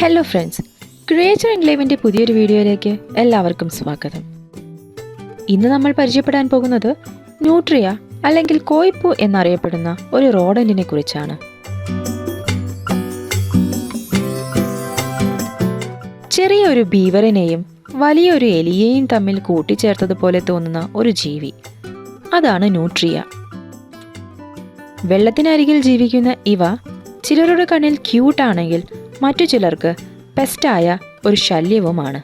Hello friends, creature എൻക്ലേവിൻ്റെ പുതിയൊരു വീഡിയോയിലേക്ക് എല്ലാവർക്കും സ്വാഗതം. ഇന്ന് നമ്മൾ പരിചയപ്പെടാൻ പോകുന്നത് ന്യൂട്രിയ അല്ലെങ്കിൽ കോയിപ്പൂ എന്നറിയപ്പെടുന്ന ഒരു റോഡന്റിനെ കുറിച്ചാണ്. ചെറിയൊരു ബീവറിനെയും വലിയൊരു എലിയെയും തമ്മിൽ കൂട്ടിച്ചേർത്തതുപോലെ തോന്നുന്ന ഒരു ജീവി, അതാണ് ന്യൂട്രിയ. വെള്ളത്തിനരികിൽ ജീവിക്കുന്ന ഇവ ചിലരുടെ കണ്ണിൽ ക്യൂട്ടാണെങ്കിൽ മറ്റു ചിലർക്ക് പെസ്റ്റായ ഒരു ശല്യവുമാണ്.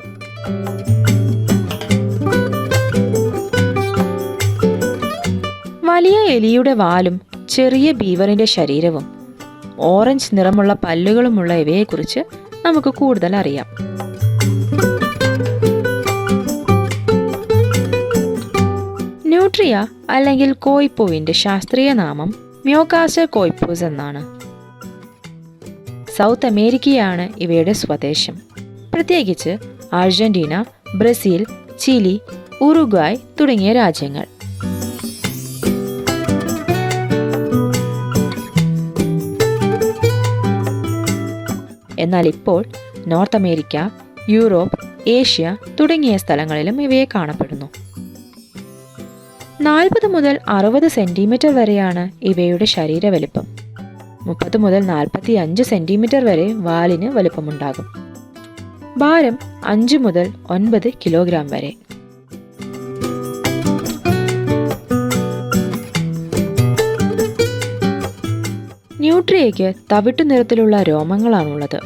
വലിയ എലിയുടെ വാലും ചെറിയ ബീവറിന്റെ ശരീരവും ഓറഞ്ച് നിറമുള്ള പല്ലുകളുമുള്ള ഇവയെക്കുറിച്ച് നമുക്ക് കൂടുതൽ അറിയാം. ന്യൂട്രിയ അല്ലെങ്കിൽ കോയിപ്പൂവിന്റെ ശാസ്ത്രീയ നാമം മ്യോകാസ്റ്റർ കോയിപ്പൂസ് എന്നാണ്. സൗത്ത് അമേരിക്കയാണ് ഇവയുടെ സ്വദേശം. പ്രത്യേകിച്ച് അർജന്റീന, ബ്രസീൽ, ചിലി, ഉറുഗ്വായ് തുടങ്ങിയ രാജ്യങ്ങൾ. എന്നാൽ ഇപ്പോൾ നോർത്ത് അമേരിക്ക, യൂറോപ്പ്, ഏഷ്യ തുടങ്ങിയ സ്ഥലങ്ങളിലും ഇവയെ കാണപ്പെടുന്നു. 40 മുതൽ 60 സെന്റിമീറ്റർ വരെയാണ് ഇവയുടെ ശരീരവലിപ്പം. 30 മുതൽ 45 സെന്റിമീറ്റർ വരെ വാലിന് വലുപ്പമുണ്ടാകും. ഭാരം 5 മുതൽ 9 കിലോഗ്രാം വരെ. ന്യൂട്രിയയ്ക്ക് തവിട്ടു നിറത്തിലുള്ള രോമങ്ങളാണുള്ളത്.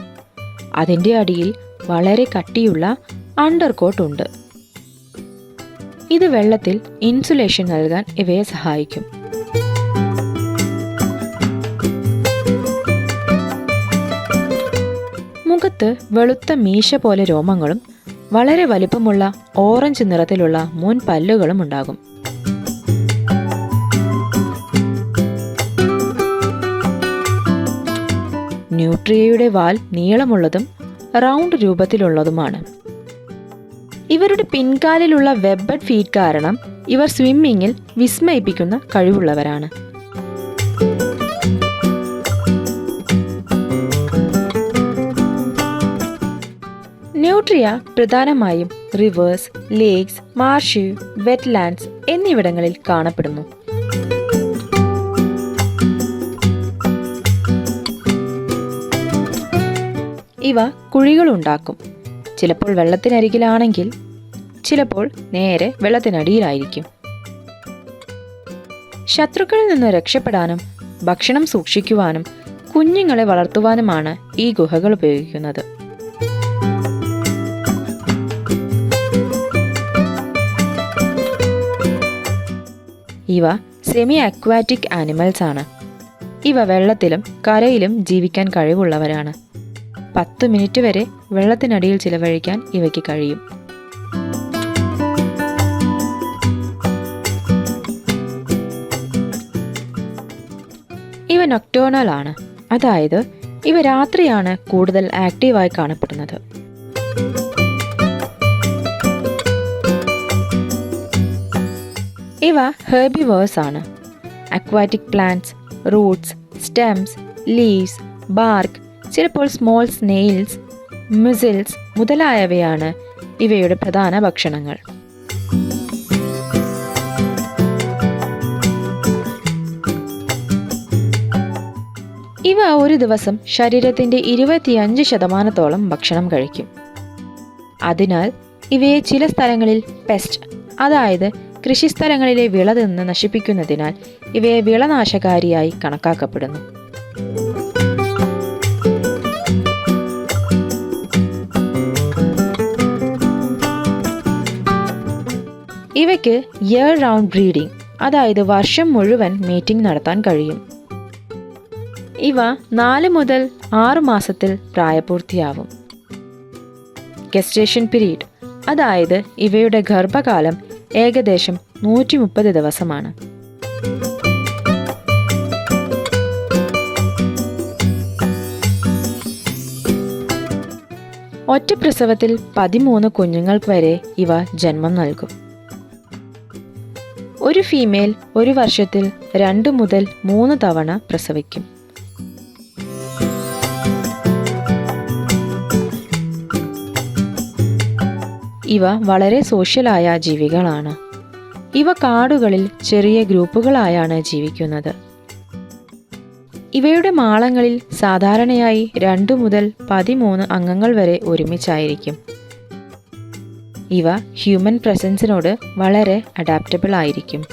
അതിൻ്റെ അടിയിൽ വളരെ കട്ടിയുള്ള അണ്ടർകോട്ട് ഉണ്ട്. ഇത് വെള്ളത്തിൽ ഇൻസുലേഷൻ നൽകാൻ ഇവയെ സഹായിക്കും. മുഖത്ത് വെളുത്ത മീശ പോലെ രോമങ്ങളും വളരെ വലിപ്പമുള്ള ഓറഞ്ച് നിറത്തിലുള്ള മുൻപല്ലുകളും ഉണ്ടാകും. ന്യൂട്രിയയുടെ വാൽ നീളമുള്ളതും റൗണ്ട് രൂപത്തിലുള്ളതുമാണ്. ഇവരുടെ പിൻകാലിലുള്ള വെബ്ബഡ് ഫീറ്റ് കാരണം ഇവർ സ്വിമ്മിങ്ങിൽ വിസ്മയിപ്പിക്കുന്ന കഴിവുള്ളവരാണ്. ന്യൂട്രിയ പ്രധാനമായും റിവേഴ്സ്, ലേക്സ്, മാർഷ്, വെറ്റ്ലാൻഡ്സ് എന്നിവിടങ്ങളിൽ കാണപ്പെടുന്നു. ഇവ കുഴികളുണ്ടാക്കും. ചിലപ്പോൾ വെള്ളത്തിനരികിലാണെങ്കിൽ ചിലപ്പോൾ നേരെ വെള്ളത്തിനടിയിലായിരിക്കും. ശത്രുക്കളിൽ നിന്ന് രക്ഷപ്പെടാനും ഭക്ഷണം സൂക്ഷിക്കുവാനും കുഞ്ഞുങ്ങളെ വളർത്തുവാനുമാണ് ഈ ഗുഹകൾ ഉപയോഗിക്കുന്നത്. ഇവ സെമി അക്വാറ്റിക് ആനിമൽസ് ആണ്. ഇവ വെള്ളത്തിലും കരയിലും ജീവിക്കാൻ കഴിവുള്ളവരാണ്. 10 മിനിറ്റ് വരെ വെള്ളത്തിനടിയിൽ ചിലവഴിക്കാൻ ഇവയ്ക്ക് കഴിയും. ഇവ നൊക്ടേണൽ ആണ്, അതായത് ഇവ രാത്രിയാണ് കൂടുതൽ ആക്റ്റീവായി കാണപ്പെടുന്നത്. ഇവ ഹെർബിവേഴ്സ് ആണ്. Aquatic plants, roots, stems, leaves, bark, ചിലപ്പോൾ സ്മോൾ സ്നെയിൽസ്, മുസിൽസ് മുതലായവയാണ് ഇവയുടെ പ്രധാന ഭക്ഷണങ്ങൾ. ഇവ ഒരു ദിവസം ശരീരത്തിൻ്റെ 25% ഭക്ഷണം കഴിക്കും. അതിനാൽ ഇവയെ ചില സ്ഥലങ്ങളിൽ പെസ്റ്റ്, അതായത് കൃഷിസ്ഥലങ്ങളിലെ വിള നിന്ന് നശിപ്പിക്കുന്നതിനാൽ ഇവയെ വിളനാശകാരിയായി കണക്കാക്കപ്പെടുന്നു. ഇവയ്ക്ക് ഇയർ റൗണ്ട് ബ്രീഡിംഗ്, അതായത് വർഷം മുഴുവൻ മീറ്റിംഗ് നടത്താൻ കഴിയും. ഇവ 4 മുതൽ 6 മാസത്തിൽ പ്രായപൂർത്തിയാവും. ഗസ്റ്റേഷൻ പീരീഡ്, അതായത് ഇവയുടെ ഗർഭകാലം ഏകദേശം 130 ദിവസമാണ്. ഒറ്റ പ്രസവത്തിൽ 13 കുഞ്ഞുങ്ങൾക്ക് വരെ ഇവ ജന്മം നൽകും. ഒരു ഫീമെയിൽ ഒരു വർഷത്തിൽ 2 മുതൽ 3 തവണ പ്രസവിക്കും. ഇവ വളരെ സോഷ്യലായ ജീവികളാണ്. ഇവ കാടുകളിൽ ചെറിയ ഗ്രൂപ്പുകളായാണ് ജീവിക്കുന്നത്. ഇവയുടെ മാളങ്ങളിൽ സാധാരണയായി 2 മുതൽ 13 അംഗങ്ങൾ വരെ ഒരുമിച്ചായിരിക്കും. ഇവ ഹ്യൂമൻ പ്രസൻസിനോട് വളരെ അഡാപ്റ്റബിൾ ആയിരിക്കും.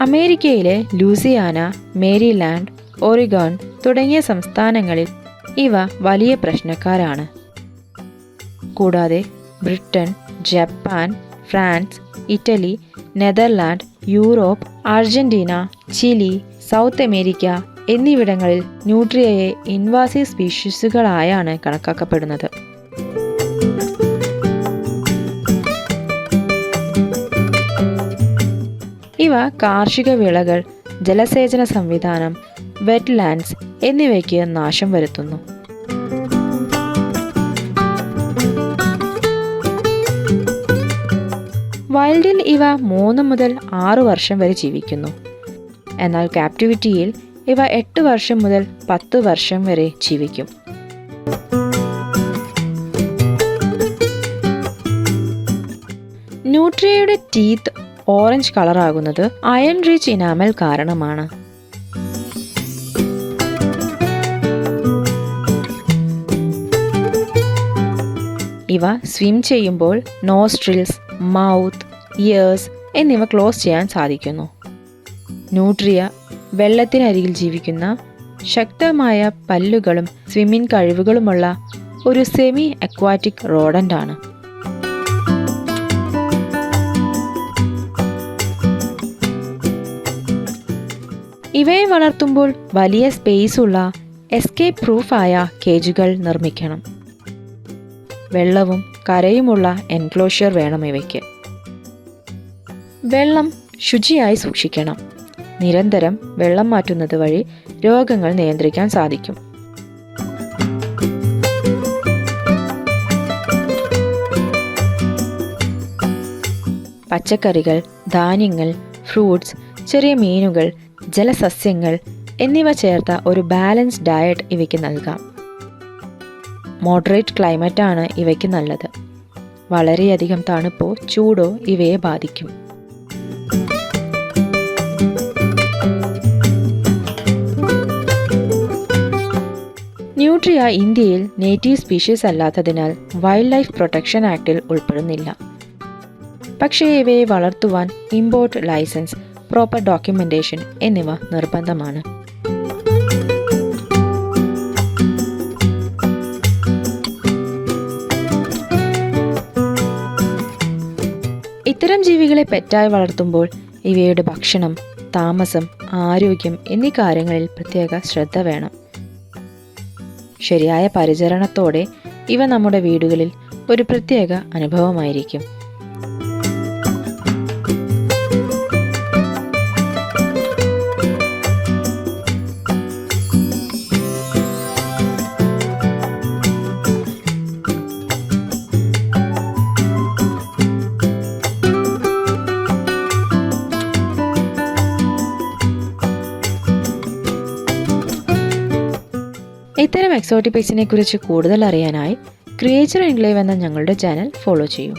അമേരിക്കയിലെ ലൂസിയാന, മേരിലാൻഡ്, ഒറിഗോൺ തുടങ്ങിയ സംസ്ഥാനങ്ങളിൽ ഇവ വലിയ പ്രശ്നക്കാരാണ്. കൂടാതെ Britain, Japan, France, Italy, Netherland, Europe, Argentina, Chile, south America എന്നിവിടങ്ങളിൽ ന്യൂട്രിയയെ ഇൻവാസീവ് സ്പീഷീസുകളായാണ് കണക്കാക്കപ്പെടുന്നത്. ഇവ കാർഷിക വിളകൾ, ജലസേചന സംവിധാനം, വെറ്റ്ലാൻഡ്സ് എന്നിവയ്ക്ക് നാശം വരുത്തുന്നു. വൈൽഡിൽ ഇവ 3 മുതൽ 6 വർഷം വരെ ജീവിക്കുന്നു. എന്നാൽ ക്യാപ്റ്റിവിറ്റിയിൽ ഇവ 8 വർഷം മുതൽ 10 വർഷം വരെ ജീവിക്കും. ന്യൂട്രിയയുടെ ടീത്ത് ഓറഞ്ച് കളറാകുന്നത് അയൺ റിച്ച് ഇനാമൽ കാരണമാണ്. ഇവ സ്വിം ചെയ്യുമ്പോൾ നോസ്ട്രിൽസ്, മൗത്ത്, ഇയേഴ്സ് എന്നിവ ക്ലോസ് ചെയ്യാൻ സാധിക്കുന്നു. ന്യൂട്രിയ വെള്ളത്തിനരികിൽ ജീവിക്കുന്ന ശക്തമായ പല്ലുകളും സ്വിമ്മിംഗ് കഴിവുകളുമുള്ള ഒരു സെമി അക്വാറ്റിക് റോഡൻ്റ് ആണ്. ഇവയെ വളർത്തുമ്പോൾ വലിയ സ്പേസ് ഉള്ള എസ്കേപ്പ് പ്രൂഫായ കേജുകൾ നിർമ്മിക്കണം. വെള്ളവും കരയുമുള്ള എൻക്ലോഷർ വേണം ഇവയ്ക്ക്. വെള്ളം ശുചിയായി സൂക്ഷിക്കണം. നിരന്തരം വെള്ളം മാറ്റുന്നത് വഴി രോഗങ്ങൾ നിയന്ത്രിക്കാൻ സാധിക്കും. പച്ചക്കറികൾ, ധാന്യങ്ങൾ, ഫ്രൂട്ട്സ്, ചെറിയ മീനുകൾ, ജലസസ്യങ്ങൾ എന്നിവ ചേർത്ത ഒരു ബാലൻസ്ഡ് ഡയറ്റ് ഇവയ്ക്ക് നൽകാം. മോഡറേറ്റ് ക്ലൈമറ്റാണ് ഇവയ്ക്ക് നല്ലത്. വളരെയധികം തണുപ്പോ ചൂടോ ഇവയെ ബാധിക്കും. ന്യൂട്രിയ ഇന്ത്യയിൽ നേറ്റീവ് സ്പീഷീസ് അല്ലാത്തതിനാൽ വൈൽഡ് ലൈഫ് പ്രൊട്ടക്ഷൻ ആക്ടിൽ ഉൾപ്പെടുന്നില്ല. പക്ഷേ ഇവയെ വളർത്തുവാൻ ഇമ്പോർട്ട് ലൈസൻസ്, പ്രോപ്പർ ഡോക്യുമെന്റേഷൻ എന്നിവ നിർബന്ധമാണ്. ഇത്തരം ജീവികളെ പെറ്റായി വളർത്തുമ്പോൾ ഇവയുടെ ഭക്ഷണം, താമസം, ആരോഗ്യം എന്നീ കാര്യങ്ങളിൽ പ്രത്യേക ശ്രദ്ധ വേണം. ശരിയായ പരിചരണത്തോടെ ഇവ നമ്മുടെ വീടുകളിൽ ഒരു പ്രത്യേക അനുഭവമായിരിക്കും. ഇത്തരം എക്സോട്ടിക് പെറ്റ്സിനെ കുറിച്ച് കൂടുതൽ അറിയാനായി ക്രിയേച്ചർ എൻക്ലേവ് എന്ന ഞങ്ങളുടെ ചാനൽ ഫോളോ ചെയ്യൂ.